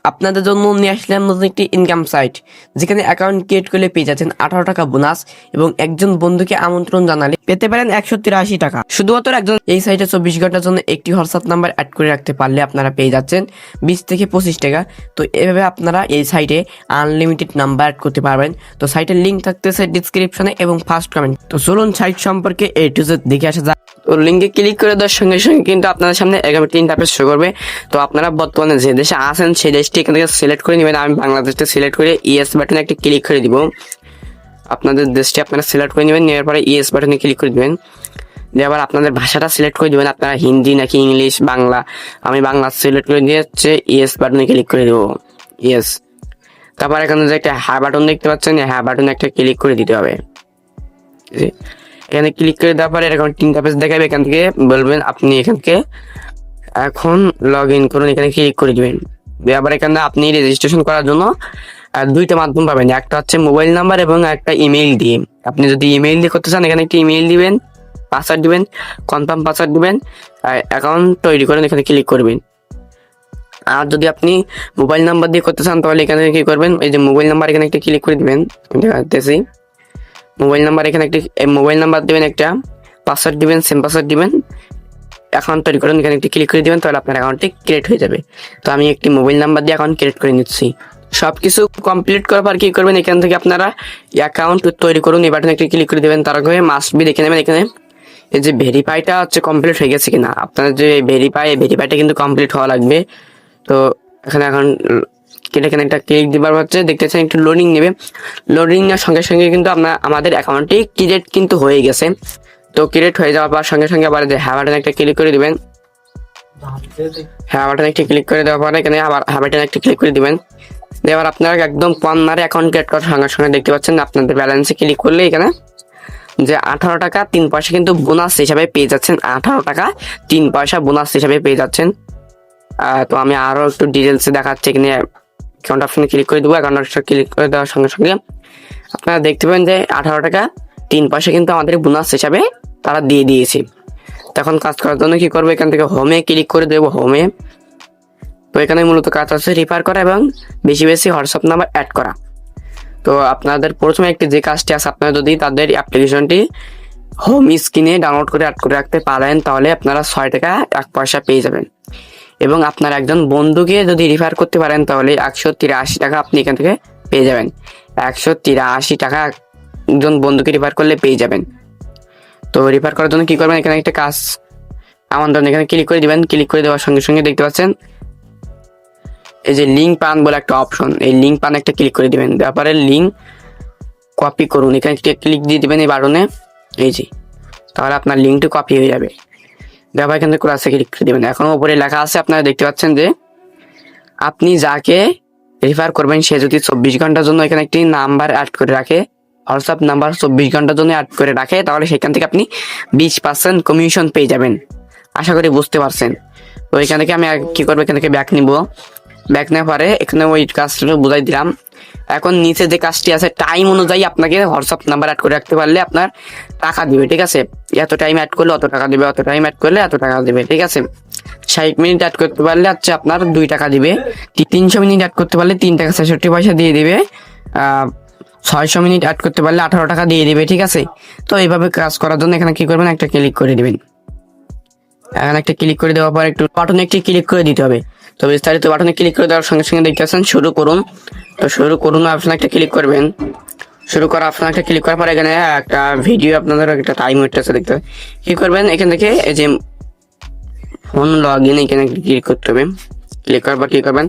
আপনাদের জন্য নিয়ে আসলাম নতুন একটি ইনকাম সাইট, যেখানে অ্যাকাউন্ট ক্রিয়েট করলে পেয়ে যাচ্ছেন 18 টাকা বোনাস এবং একজন বন্ধুকে আমন্ত্রণ জানালে পেতে পারেন 183 টাকা। শুধুমাত্র একজন এই সাইটে 24 ঘন্টার জন্য একটি হোয়াটসঅ্যাপ নাম্বার অ্যাড করে রাখতে পারলে আপনারা পেয়ে যাচ্ছেন 20 থেকে 25 টাকা। তো এভাবে আপনারা এই সাইটে আনলিমিটেড নাম্বার অ্যাড করতে পারবেন। তো সাইটের লিঙ্ক থাকতেছে ডিসক্রিপশনে এবং ফার্স্ট কমেন্ট। তো চলুন সাইট সম্পর্কে A to Z দেখে আসা যাক। তো লিঙ্কে ক্লিক করে দেওয়ার সঙ্গে সঙ্গে কিন্তু আপনাদের সামনে এরকম ইন্টারফেস শো করবে। তো আপনারা বর্তমানে যে দেশে আছেন সেই দেশটি এখান থেকে সিলেক্ট করে নেবেন। আমি বাংলাদেশটা সিলেক্ট করে ইয়েস বাটনে একটা ক্লিক করে দিব। আপনাদের দেশটি আপনারা সিলেক্ট করে নেবেন, নেওয়ার পরে ইয়েস বাটনে ক্লিক করে দেবেন। দিয়ে আবার আপনাদের ভাষাটা সিলেক্ট করে দেবেন, আপনারা হিন্দি নাকি ইংলিশ বাংলা। আমি বাংলা সিলেক্ট করে দিয়ে হচ্ছে ইয়েস বাটনে ক্লিক করে দেবো, ইয়েস। তারপর এখানে যে একটা হ্যাঁ বাটন দেখতে পাচ্ছেন, হ্যাঁ বাটনে একটা ক্লিক করে দিতে হবে। এখানে ক্লিক করে দেওয়ার পরে এরকম তিনটা পেজ দেখাবে। এখান থেকে বলবেন আপনি এখান থেকে এখন লগ ইন করুন, এখানে ক্লিক করে দিবেন। দিয়ে আবার এখানে আপনি রেজিস্ট্রেশন করার জন্য দুইটা মাধ্যম পাবেন, একটা হচ্ছে মোবাইল নাম্বার এবং একটা ইমেইল দিয়ে। আপনি যদি ইমেইল দিয়ে করতে চান এখানে একটা ইমেইল দিবেন, পাসওয়ার্ড দিবেন, কনফার্ম পাসওয়ার্ড দিবেন, অ্যাকাউন্ট তৈরি করেন, এখানে ক্লিক করবেন। আর যদি আপনি মোবাইল নাম্বার দিয়ে করতে চান তাহলে এখানে কি করবেন, এই যে মোবাইল নাম্বার এখানে একটা ক্লিক করে দিবেন। দেখাতেছি মোবাইল নাম্বার, এখানে একটি মোবাইল নাম্বার দিবেন, একটা পাসওয়ার্ড দিবেন, সেম পাসওয়ার্ড দিবেন, অ্যাকাউন্ট তৈরি করেন, এখানে একটি ক্লিক করে দিবেন, তাহলে আপনার অ্যাকাউন্টটি ক্রিয়েট হয়ে যাবে। তো আমি একটি মোবাইল নাম্বার দিয়ে অ্যাকাউন্ট ক্রিয়েট করে নিচ্ছি। সবকিছু কমপ্লিট করার পর কি করবেন, এখান থেকে আপনারা অ্যাকাউন্ট তৈরি করুন, এই বাটনে একটি ক্লিক করে দেবেন। তার আগে মাস্ট বি দেখে নেবেন এখানে এই যে ভেরিফাইটা হচ্ছে কমপ্লিট হয়ে গেছে কিনা। আপনার যে ভেরিফাইটা কিন্তু কমপ্লিট হওয়া লাগবে। তো এখানে এখন এখানে একটা ক্লিক দিবার হচ্ছে, দেখতেছেন একটু লোডিং নেবে। লোডিং এর সঙ্গে সঙ্গে কিন্তু আমাদের অ্যাকাউন্টটি ক্রিয়েট কিন্তু হয়ে গেছে। তো ক্রিয়েট হয়ে যাওয়ার পর সঙ্গে সঙ্গে আবার যে হ্যাঁ বাটনে একটা ক্লিক করে দিবেন। হ্যাঁ বাটনে একটা ক্লিক করে দেওয়ার পরে এখানে আবার হ্যাঁ বাটনে একটা ক্লিক করে দিবেন। এবার আপনারা একদম কর্নারে অ্যাকাউন্ট ক্রিয়েট করার সঙ্গে সঙ্গে দেখতে পাচ্ছেন আপনাদের ব্যালেন্সে ক্লিক করলে এখানে যে 18 টাকা 3 পয়সা কিন্তু বোনাস হিসাবে পেয়ে যাচ্ছেন। 18 টাকা 3 পয়সা বোনাস হিসাবে পেয়ে যাচ্ছেন। তো আমি আরো একটু ডিটেলসে দেখাচ্ছি। এখানে অ্যাকাউন্ট অপশনে ক্লিক করে দেবো। অ্যাকাউন্ট অপশনে ক্লিক করে দেওয়ার সঙ্গে সঙ্গে আপনারা দেখতে পাবেন যে 18 টাকা 3 পয়সা কিন্তু আমাদের বোনাস হিসাবে তারা দিয়ে দিয়েছে। তখন কাজ করার জন্য কি করবো, এখান থেকে হোমে ক্লিক করে দেবো, হোমে। তো এখানে মূলত কাজ আছে রেফার করা এবং বেশি বেশি হোয়াটসঅ্যাপ নাম্বার অ্যাড করা। তো আপনাদের প্রথমে একটি যে কাজটি আছে, আপনারা যদি তাদের অ্যাপ্লিকেশনটি হোম স্ক্রিনে ডাউনলোড করে অ্যাড করে রাখতে পারেন তাহলে আপনারা 6 টাকা 1 পয়সা পেয়ে যাবেন। এবং আপনার একজন বন্ধুকে যদি রেফার করতে পারেন তাহলে 183 টাকা আপনি এখান থেকে পেয়ে যাবেন। 183 টাকা একজন বন্ধুকে রেফার করলে পেয়ে যাবেন। তো রেফার করার জন্য কি করবেন, এখানে একটা কাজ আমন্ত্রণ, এখানে ক্লিক করে দিবেন। ক্লিক করে দেওয়ার সঙ্গে সঙ্গে দেখতে পাচ্ছেন এই যে লিঙ্ক পান বলে একটা অপশন, এই লিঙ্ক পান একটা ক্লিক করে দিবেন। দেওয়ার পরে লিঙ্ক কপি করুন, এখানে একটা ক্লিক দিয়ে দিবেন এই বাটনে, এই যে, তাহলে আপনার লিঙ্কটি কপি হয়ে যাবে। দেওয়ার এখান থেকে ক্লাসে ক্লিক করে দিবেন। এখন উপরে লেখা আছে, আপনারা দেখতে পাচ্ছেন যে আপনি যাকে রেফার করবেন সে যদি 24 ঘন্টার জন্য এখানে একটি নাম্বার অ্যাড করে রাখে, হোয়াটসঅ্যাপ নাম্বার 24 ঘন্টার জন্য অ্যাড করে রাখে, তাহলে সেখান থেকে আপনি 20% কমিশন পেয়ে যাবেন। আশা করি বুঝতে পারছেন। তো এখান থেকে আমি কি করবো, এখান থেকে ব্যাক নিব। ব্যাক নেওয়ার পরে এখানে ওই কাজটা বুঝাই দিলাম। এখন নিচে যে কাজটি আছে টাইম অনুযায়ী আপনাকে হোয়াটসঅ্যাপ নাম্বার অ্যাড করে রাখতে পারলে আপনার টাকা দিবে, ঠিক আছে। এত টাইম অ্যাড করলে অত টাকা দিবে, অত টাইম অ্যাড করলে এত টাকা দিবে, ঠিক আছে। 60 মিনিট অ্যাড করতে পারলে হচ্ছে আপনার 2 টাকা দিবে। 300 মিনিট অ্যাড করতে পারলে 3 টাকা 66 পয়সা দিয়ে দিবে। 600 মিনিট অ্যাড করতে পারলে 18 টাকা দিয়ে দিবে, ঠিক আছে। তো এইভাবে কাজ করার জন্য এখানে কি করবেন, একটা ক্লিক করে দিবেন। এখানে একটা ক্লিক করে দেওয়ার পর একটু বাটনে একটি ক্লিক করে দিতে হবে। তো বিস্তারিত বাটনে ক্লিক করে দেওয়ার সঙ্গে সঙ্গে দেখতে পাচ্ছেন শুরু করুন। তো শুরু করুন অপশনে একটা ক্লিক করবেন। শুরু করা অপশনে একটা ক্লিক করার পর এখানে একটা ভিডিও আপনাদের একটা টাইম হচ্ছে দেখতে হবে। কি করবেন, এখান থেকে এই যে ফোন লগ ইন এখানে ক্লিক করতে হবে। ক্লিক করার পর কি করবেন,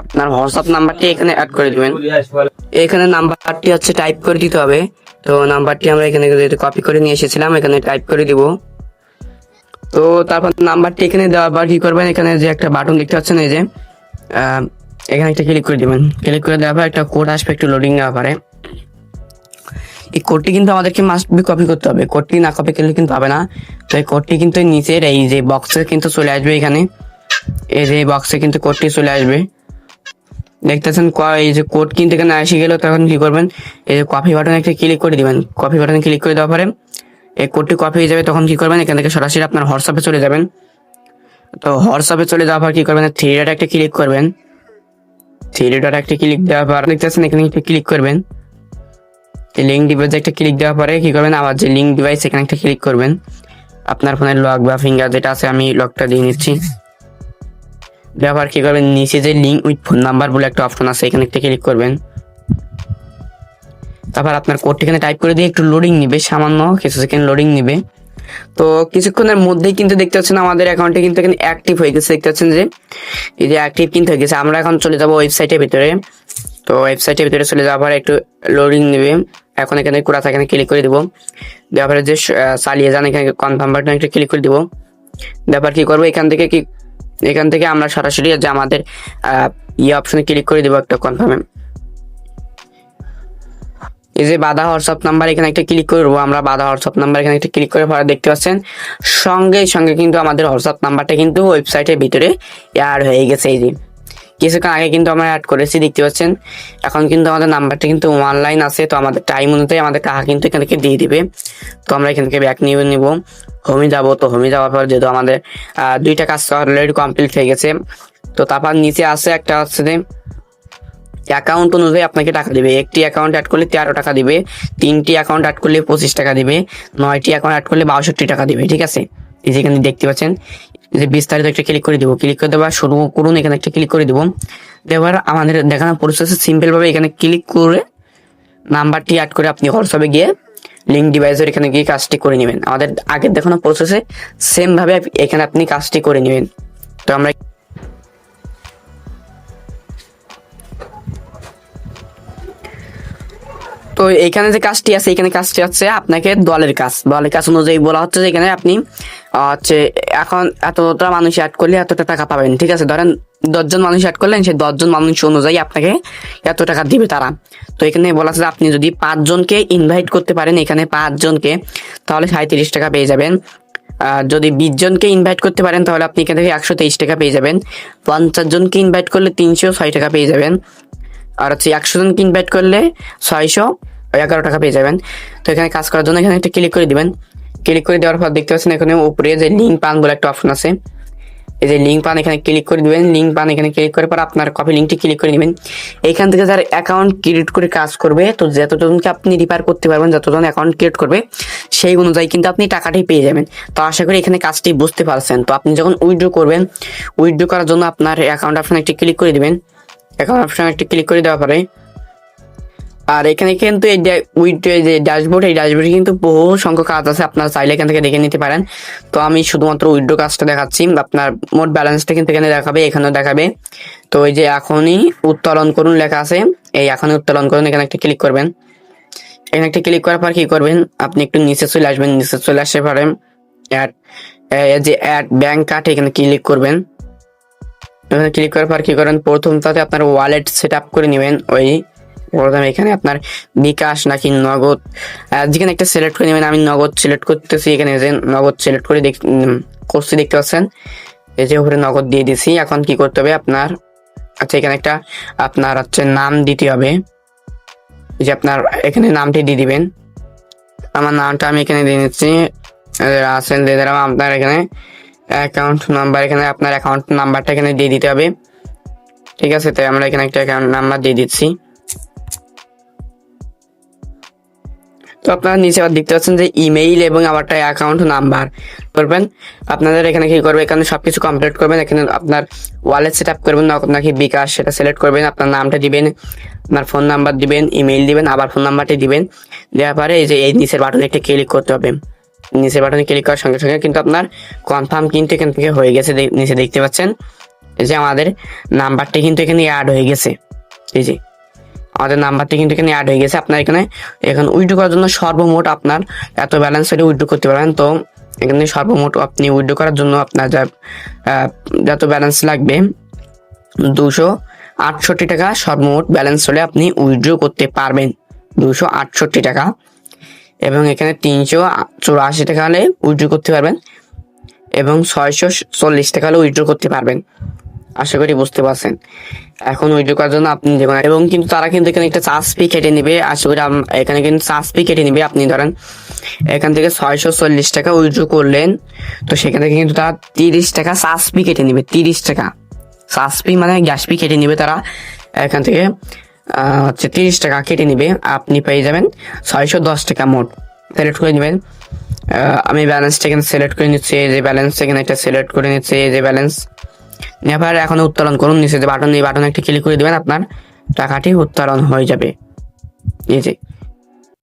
আপনার হোয়াটসঅ্যাপ নাম্বারটি এখানে অ্যাড করে দিবেন। এখানে নাম্বারটি হচ্ছে টাইপ করে দিতে হবে। তো নাম্বারটি আমরা এখানে কপি করে নিয়ে এসেছিলাম, এখানে টাইপ করে দিব। তো তারপর নাম্বারটি এখানে দেওয়ার পর কি করবেন, এখানে যে একটা বাটন দেখতে পাচ্ছেন এই যে এখানে একটা ক্লিক করে দিবেন। ক্লিক করে দেওয়ার পর একটা কোড আসবে, একটু লোডিং নেওয়ার পরে এই কোডটি কিন্তু আমাদেরকে মাস্ট বি কপি করতে হবে। কোডটি না কপি করলে কিন্তু হবে না। তো এই কোডটি কিন্তু নিচের এই যে বক্সে কিন্তু চলে আসবে। এখানে এই যে বক্সে কিন্তু কোডটি চলে আসবে, দেখতেছেন। এই যে কোড কিন্তু এখানে এসে গেল। তখন কি করবেন, এই যে কপি বাটনে একটা ক্লিক করে দিবেন। কপি বাটনে ক্লিক করে দেওয়ার পরে এই কোডটি কপি হয়ে যাবে। তখন কি করবেন, এখান থেকে সরাসরি আপনার হোয়াটসঅ্যাপে চলে যাবেন। তো হোয়াটসঅ্যাপে চলে যাওয়ার পর কি করবেন, থ্রি ডট একটা ক্লিক করবেন। থ্রি ডট একটা ক্লিক দেওয়ার পর দেখতেছেন এখানে একটা ক্লিক করবেন। লিঙ্ক ডিভাইসে একটা ক্লিক দেওয়ার পরে কি করবেন, আবার যে লিঙ্ক ডিভাইস এখানে একটা ক্লিক করবেন। আপনার ফোনের লক বা ফিঙ্গার যেটা আছে, আমি লকটা দিয়ে নিচ্ছি। দেওয়ার কি করবেন, নিচে যে লিঙ্ক উইথ ফোন নাম্বার বলে একটা অপশন আছে, এখানে একটা ক্লিক করবেন। তারপর আপনার কোডটি এখানে টাইপ করে দিয়ে একটু লোডিং নিবে, সামান্য কিছু সেকেন্ড লোডিং নিবে। তো কিছুক্ষণের মধ্যেই কিন্তু দেখতে পাচ্ছেন আমাদের অ্যাকাউন্টে কিন্তু এখানে অ্যাক্টিভ হয়ে গেছে। দেখতে পাচ্ছেন যে এই যে অ্যাক্টিভ কিন্তু হয়ে গেছে। আমরা এখন চলে যাব ওয়েবসাইটের ভিতরে। তো ওয়েবসাইটের ভিতরে চলে যাওয়ার পর একটু লোডিং নেবে। এখন এখানে কুড়াতে এখানে ক্লিক করে দিব। দেওয়ার পরে যে চালিয়ে যান এখানে কনফার্ম বাটন একটা ক্লিক করে দিব। দেওয়ার কি করবো, এখান থেকে আমরা সরাসরি যে আমাদের অপশনে ক্লিক করে দিব একটা কনফার্মে। এই যে বাধা হোয়াটসঅ্যাপ নাম্বার এখানে একটা ক্লিক করবো আমরা। বাধা হোয়াটসঅ্যাপ নাম্বার এখানে একটা ক্লিক করে পরে দেখতে পাচ্ছেন সঙ্গে সঙ্গে কিন্তু আমাদের হোয়াটসঅ্যাপ নাম্বারটা কিন্তু ওয়েবসাইটের ভিতরে অ্যাড হয়ে গেছে। এই যে কিছুক্ষণ আগে কিন্তু আমরা অ্যাড করেছি, দেখতে পাচ্ছেন। এখন কিন্তু আমাদের নাম্বারটা কিন্তু অনলাইন আছে। তো আমাদের টাইম অনুযায়ী আমাদের টাকা কিন্তু এখান থেকে দিয়ে দিবে। তো আমরা এখান থেকে ব্যাক নিব, হোমে যাবো। তো হোমে যাওয়ার পর যেহেতু আমাদের 2টা কাজ অলরেডি কমপ্লিট হয়ে গেছে, তো তারপর নিচে আছে একটা হচ্ছে যে অ্যাকাউন্ট অনুযায়ী আপনাকে টাকা দিবে। একটি অ্যাকাউন্ট অ্যাড করলে 13 টাকা দিবে, 3টি অ্যাকাউন্ট অ্যাড করলে 25 টাকা দিবে, 9টি অ্যাকাউন্ট অ্যাড করলে 62 টাকা দিবে। ঠিক আছে, এই যে এখানে দেখতে পাচ্ছেন যে বিস্তারিত একটা ক্লিক করে দিব। ক্লিক করে দেওয়া শুরু করুন, এখানে একটা ক্লিক করে দিব। দেওয়ার আমাদের দেখানো প্রসেসে সিম্পল ভাবে এখানে ক্লিক করে নাম্বারটি অ্যাড করে আপনি হোয়াটসঅ্যাপে গিয়ে লিঙ্ক ডিভাইসের এখানে গিয়ে কাজটি করে নেবেন। আমাদের আগের দেখানো প্রসেসে সেম ভাবে এখানে আপনি কাজটি করে নেবেন। তো আমরা তো এইখানে যে কাজটি আছে, এখানে কাজটি হচ্ছে আপনাকে দলের কাজ অনুযায়ী বলা হচ্ছে যে এখানে আপনি হচ্ছে এখন এতটা মানুষ অ্যাড করলে এতটা টাকা পাবেন। ঠিক আছে, ধরেন 10 জন মানুষ অ্যাড করলেন, সেই 10 জন মানুষ অনুযায়ী আপনাকে এত টাকা দিবে তারা। তো এখানে বলা আছে যে আপনি যদি 5 জনকে ইনভাইট করতে পারেন, এখানে 5 জনকে, তাহলে 37 টাকা পেয়ে যাবেন। যদি 20 জনকে ইনভাইট করতে পারেন তাহলে আপনি এখান থেকে 123 টাকা পেয়ে যাবেন। 50 জনকে ইনভাইট করলে 306 টাকা পেয়ে যাবেন। আর হচ্ছে 100 জনকে ইনভাইট করলে 611 টাকা পেয়ে যাবেন। তো এখানে কাজ করার জন্য এখানে একটা ক্লিক করে দিবেন। ক্লিক করে দেওয়ার পর দেখতে পাচ্ছেন এখানে উপরে যে লিঙ্ক পান বলে একটা অপশন আছে, এই যে লিঙ্ক পান এখানে ক্লিক করে দিবেন। লিঙ্ক পান এখানে ক্লিক করার পর আপনার কপি লিঙ্কটি ক্লিক করে নেবেন। এখান থেকে যারা অ্যাকাউন্ট ক্রিয়েট করে কাজ করবে, তো যতজনকে আপনি রিফার করতে পারবেন, যতজন অ্যাকাউন্ট ক্রিয়েট করবে সেই অনুযায়ী কিন্তু আপনি টাকাটি পেয়ে যাবেন। তো আশা করি এখানে কাজটি বুঝতে পারছেন। তো আপনি যখন উইথড্র করবেন, উইথড্র করার জন্য আপনার অ্যাকাউন্ট অপশনে একটি ক্লিক করে দিবেন। অ্যাকাউন্ট অপশনে একটি ক্লিক করে দেওয়ার পরে আর এখানে কিন্তু এই যে ড্যাশবোর্ড, এই ড্যাশবোর্ডে কিন্তু বহু সংখ্যক কাজ আছে, আপনারা চাইলে এখান থেকে দেখে নিতে পারেন। তো আমি শুধুমাত্র উইথড্র কাজটা দেখাচ্ছি। আপনার মোট ব্যালেন্সটা কিন্তু এখানে দেখাবে, এখানেও দেখাবে। তো এই যে এখনই উত্তোলন করুন লেখা আছে, এই এখনই উত্তোলন করুন, এখানে একটা ক্লিক করবেন। এখানে একটা ক্লিক করার পর কি করবেন, আপনি একটু নিচে চলে আসবেন। নিচে চলে আসতে পারেন অ্যাড ব্যাংক কার্ড, এখানে ক্লিক করবেন। এখানে ক্লিক করার পর কি করবেন, প্রথমটাতে আপনার ওয়ালেট সেট আপ করে নেবেন। প্রথমে এখানে আপনার বিকাশ নাকি নগদ, যেখানে একটা সিলেক্ট করে নেবেন। আমি নগদ সিলেক্ট করতেছি, এখানে যে নগদ সিলেক্ট করে করছি, দেখতে পাচ্ছেন এই যে উপরে নগদ দিয়ে দিছি। এখন কি করতে হবে আপনার, আচ্ছা এখানে একটা আপনার হচ্ছে নাম দিতে হবে। যে আপনার এখানে নামটি দিয়ে দিবেন। আমার নামটা আমি এখানে দিয়ে নিচ্ছি, রাসেল দিয়ে দিলাম। আপনার এখানে অ্যাকাউন্ট নাম্বার, এখানে আপনার অ্যাকাউন্ট নাম্বারটা এখানে দিয়ে দিতে হবে। ঠিক আছে, তাই আমরা এখানে একটা অ্যাকাউন্ট নাম্বার দিয়ে দিচ্ছি। তো আপনারা নিচে আবার দেখতে পাচ্ছেন যে ইমেইল এবং আবার একটা অ্যাকাউন্ট নাম্বার করবেন। আপনাদের এখানে কি করবে, এখানে সবকিছু কমপ্লিট করবেন। এখানে আপনার ওয়ালেট সেট আপ করবেন নাকি বিকাশ, সেটা সিলেক্ট করবেন। আপনার নামটা দিবেন, আপনার ফোন নাম্বার দিবেন, ইমেইল দিবেন, আবার ফোন নাম্বারটি দিবেন। দেওয়ার পরে এই যে এই নিচের বাটনে একটা ক্লিক করতে হবে। নিচের বাটনে ক্লিক করার সঙ্গে সঙ্গে কিন্তু আপনার কনফার্ম কিন্তু এখান থেকে হয়ে গেছে। নিচে দেখতে পাচ্ছেন এই যে আমাদের নাম্বারটি কিন্তু এখানে অ্যাড হয়ে গেছে। এই যে আমাদের নাম্বারটি কিন্তু এখানে অ্যাড হয়ে গেছে। আপনার এখন উইথড্র করার জন্য সর্বমোট আপনার এত ব্যালেন্স হলে উইথড্র করতে পারবেন। তো এখানে সর্বমোট আপনি উইথড্র করার জন্য আপনার যত ব্যালেন্স লাগবে 268 টাকা সর্বমোট ব্যালেন্স হলে আপনি উইথড্র করতে পারবেন, 268 টাকা। এবং এখানে 384 টাকা হলে উইথড্র করতে পারবেন এবং 640 টাকা হলে উইথড্র করতে পারবেন। আশা করি বুঝতে পারছেন। এখন উইথড্র করার জন্য আপনি যে কোনো, এবং কিন্তু তারা কিন্তু এখানে একটা চার্জ ফি কেটে নেবে। আশা করি এখানে কিন্তু চার্জ ফি কেটে নেবে। আপনি ধরেন এখান থেকে 640 টাকা উইথড্র করলেন, তো সেখান থেকে কিন্তু তারা 30 টাকা চার্জ ফি কেটে নেবে। 30 টাকা চার্জ ফি মানে গ্যাস ফি কেটে নেবে তারা। এখান থেকে হচ্ছে 30 টাকা কেটে নিবে, আপনি পেয়ে যাবেন 610 টাকা মোট। সিলেক্ট করে নেবেন। আমি ব্যালেন্সটা এখানে সিলেক্ট করে নিচ্ছি, এই যে ব্যালেন্স এখানে একটা সিলেক্ট করে নিচ্ছি, এই যে ব্যালেন্স। এবার এখন উত্তোলন করুন, নিচে যে বাটন, এই বাটনে একটা ক্লিক করে দিবেন, আপনার টাকাটি উত্তোলন হয়ে যাবে। এই যে